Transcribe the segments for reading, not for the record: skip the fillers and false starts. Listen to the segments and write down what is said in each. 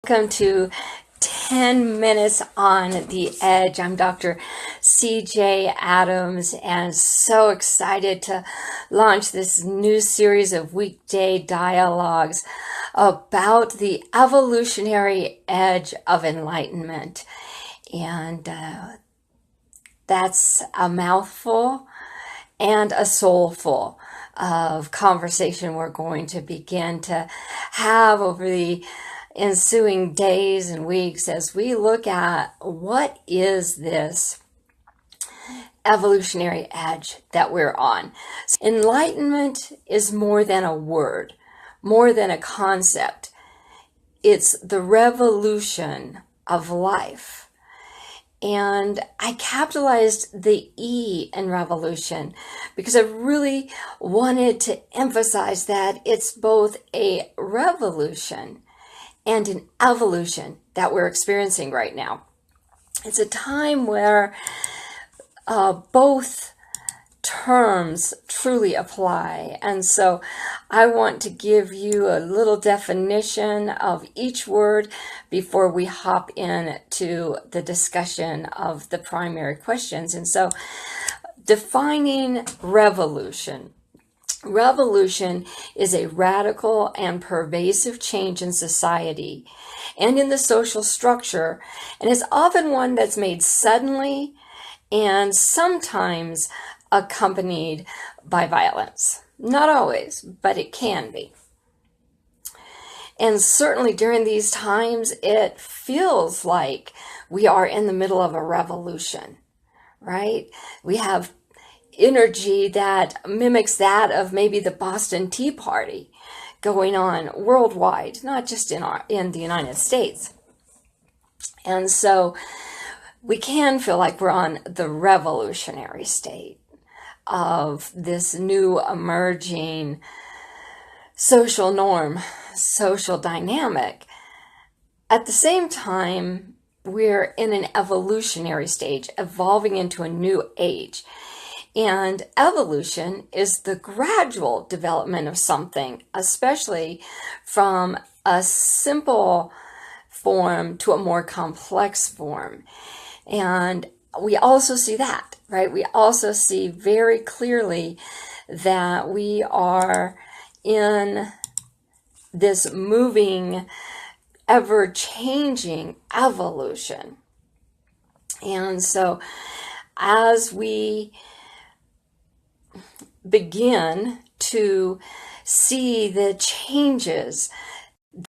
Welcome to 10 Minutes on the Edge. I'm Dr. CeeJay Adams and so excited to launch this new series of weekday dialogues about the evolutionary edge of enlightenment. And that's a mouthful and a soulful of conversation we're going to begin to have over the ensuing days and weeks as we look at what is this evolutionary edge that we're on. So enlightenment is more than a word, more than a concept. It's the revolution of life. And I capitalized the E in revolution because I really wanted to emphasize that it's both a revolution and an evolution that we're experiencing right now. It's a time where both terms truly apply. And so I want to give you a little definition of each word before we hop into the discussion of the primary questions. And so defining revolution. Revolution is a radical and pervasive change in society and in the social structure, and is often one that's made suddenly and sometimes accompanied by violence. Not always, but it can be. And certainly during these times, it feels like we are in the middle of a revolution, right? We have energy that mimics that of maybe the Boston Tea Party going on worldwide, not just in the United States. And so we can feel like we're on the revolutionary state of this new emerging social norm, social dynamic. At the same time, we're in an evolutionary stage, evolving into a new age. And evolution is the gradual development of something, especially from a simple form to a more complex form. And we also see that, right? We also see very clearly that we are in this moving, ever-changing evolution. And so as we begin to see the changes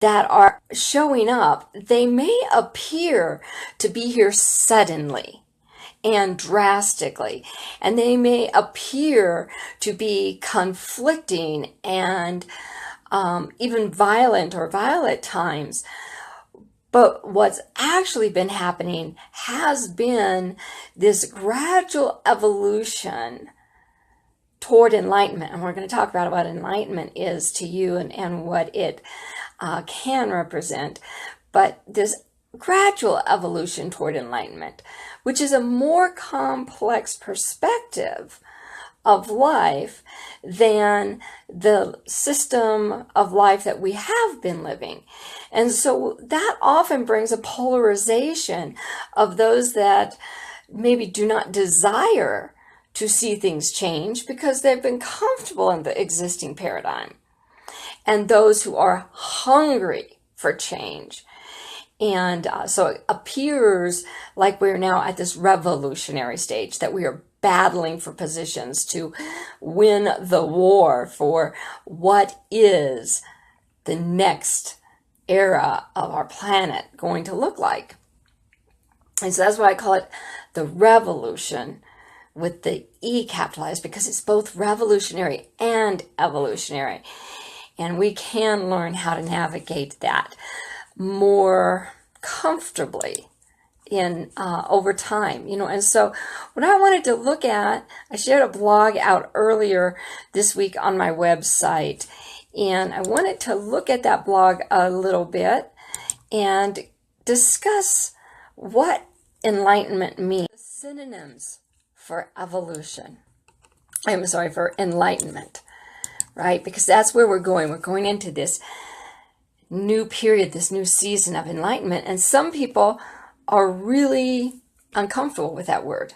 that are showing up, they may appear to be here suddenly and drastically, and they may appear to be conflicting and even violent or violent times. But what's actually been happening has been this gradual evolution toward enlightenment. And we're going to talk about what enlightenment is to you and what it can represent. But this gradual evolution toward enlightenment, which is a more complex perspective of life than the system of life that we have been living. And so that often brings a polarization of those that maybe do not desire to see things change because they've been comfortable in the existing paradigm, and those who are hungry for change. And so it appears like we're now at this revolutionary stage, that we are battling for positions to win the war for what is the next era of our planet going to look like. And so that's why I call it the revolution with the E capitalized, because it's both revolutionary and evolutionary. And we can learn how to navigate that more comfortably in over time, and so what I wanted to look at, I shared a blog out earlier this week on my website, and I wanted to look at that blog a little bit and discuss what enlightenment means. Synonyms for evolution. I'm sorry, for enlightenment, right? Because that's where we're going. We're going into this new period, this new season of enlightenment. And some people are really uncomfortable with that word.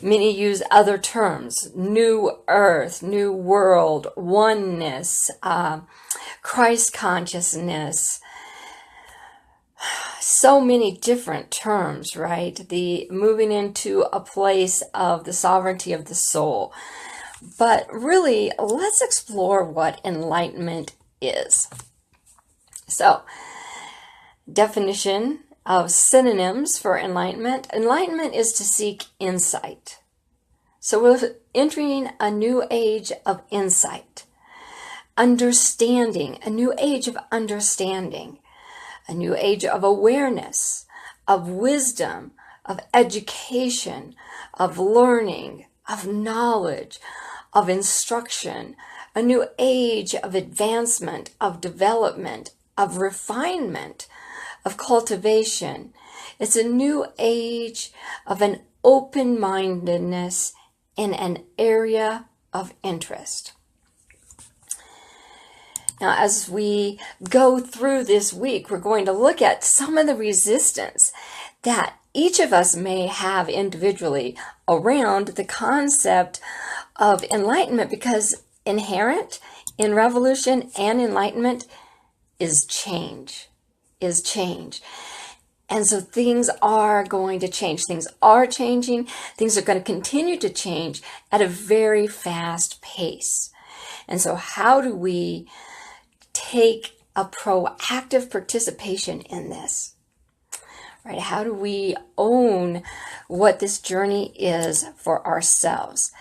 Many use other terms: new earth, new world, oneness, Christ consciousness. So many different terms, right? The moving into a place of the sovereignty of the soul. But really, let's explore what enlightenment is. So, definition of synonyms for enlightenment. Enlightenment is to seek insight. So we're entering a new age of insight, understanding, a new age of understanding, a new age of awareness, of wisdom, of education, of learning, of knowledge, of instruction, a new age of advancement, of development, of refinement, of cultivation. It's a new age of an open-mindedness in an area of interest. Now, as we go through this week, we're going to look at some of the resistance that each of us may have individually around the concept of enlightenment, because inherent in revolution and enlightenment is change. And so things are going to change. Things are changing. Things are going to continue to change at a very fast pace. And so how do we take a proactive participation in this? Right? How do we own what this journey is for ourselves?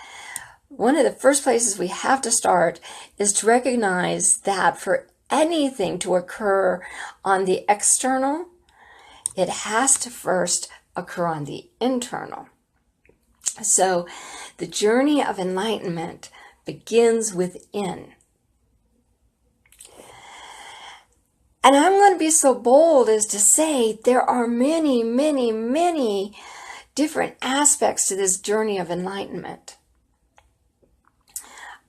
One of the first places we have to start is to recognize that for anything to occur on the external, it has to first occur on the internal. So the journey of enlightenment begins within. And I'm going to be so bold as to say there are many, many, many different aspects to this journey of enlightenment.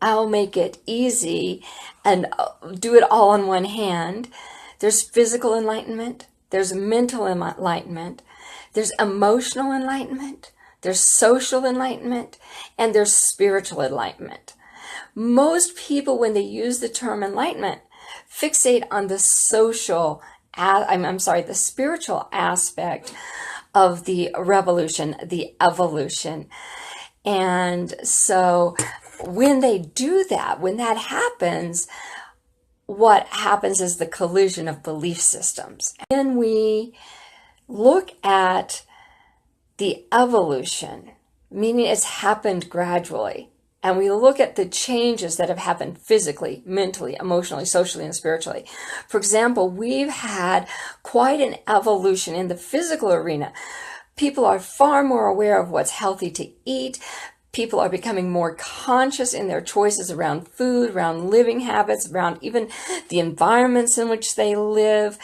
I'll make it easy and do it all on one hand. There's physical enlightenment. There's mental enlightenment. There's emotional enlightenment. There's social enlightenment. And there's spiritual enlightenment. Most people, when they use the term enlightenment, fixate on the the spiritual aspect of the revolution, the evolution. And so when they do that, when that happens, what happens is the collision of belief systems. When we look at the evolution, meaning it's happened gradually, and we look at the changes that have happened physically, mentally, emotionally, socially, and spiritually. For example, we've had quite an evolution in the physical arena. People are far more aware of what's healthy to eat. People are becoming more conscious in their choices around food, around living habits, around even the environments in which they live.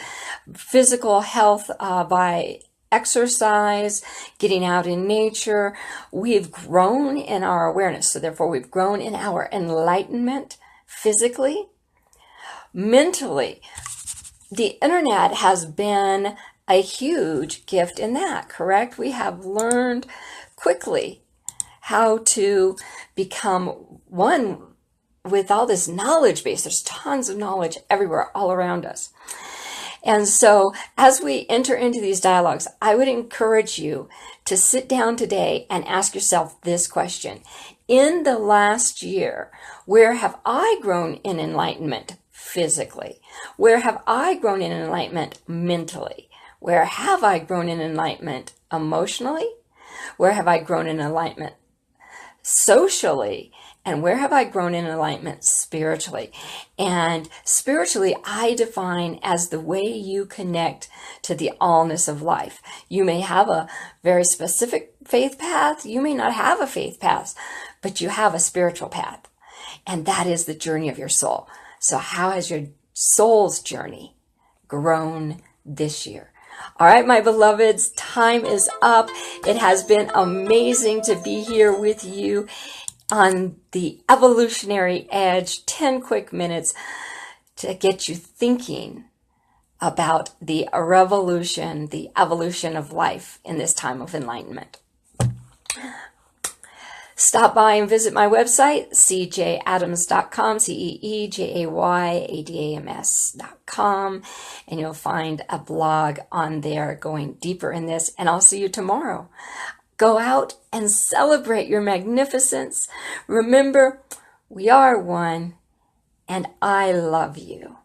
Physical health by exercise, getting out in nature. We've grown in our awareness, so therefore we've grown in our enlightenment physically. Mentally, the internet has been a huge gift in that, correct? We have learned quickly how to become one with all this knowledge base. There's tons of knowledge everywhere, all around us. And so as we enter into these dialogues, I would encourage you to sit down today and ask yourself this question. In the last year, where have I grown in enlightenment physically? Where have I grown in enlightenment mentally? Where have I grown in enlightenment emotionally? Where have I grown in enlightenment socially? And where have I grown in enlightenment spiritually? And spiritually, I define as the way you connect to the allness of life. You may have a very specific faith path. You may not have a faith path, but you have a spiritual path. And that is the journey of your soul. So how has your soul's journey grown this year? All right, my beloveds, time is up. It has been amazing to be here with you on the evolutionary edge. 10 quick minutes to get you thinking about the revolution, the evolution of life in this time of enlightenment. Stop by and visit my website, CeeJayAdams.com, CeeJayAdams.com, and you'll find a blog on there going deeper in this, and I'll see you tomorrow. Go out and celebrate your magnificence. Remember, we are one, and I love you.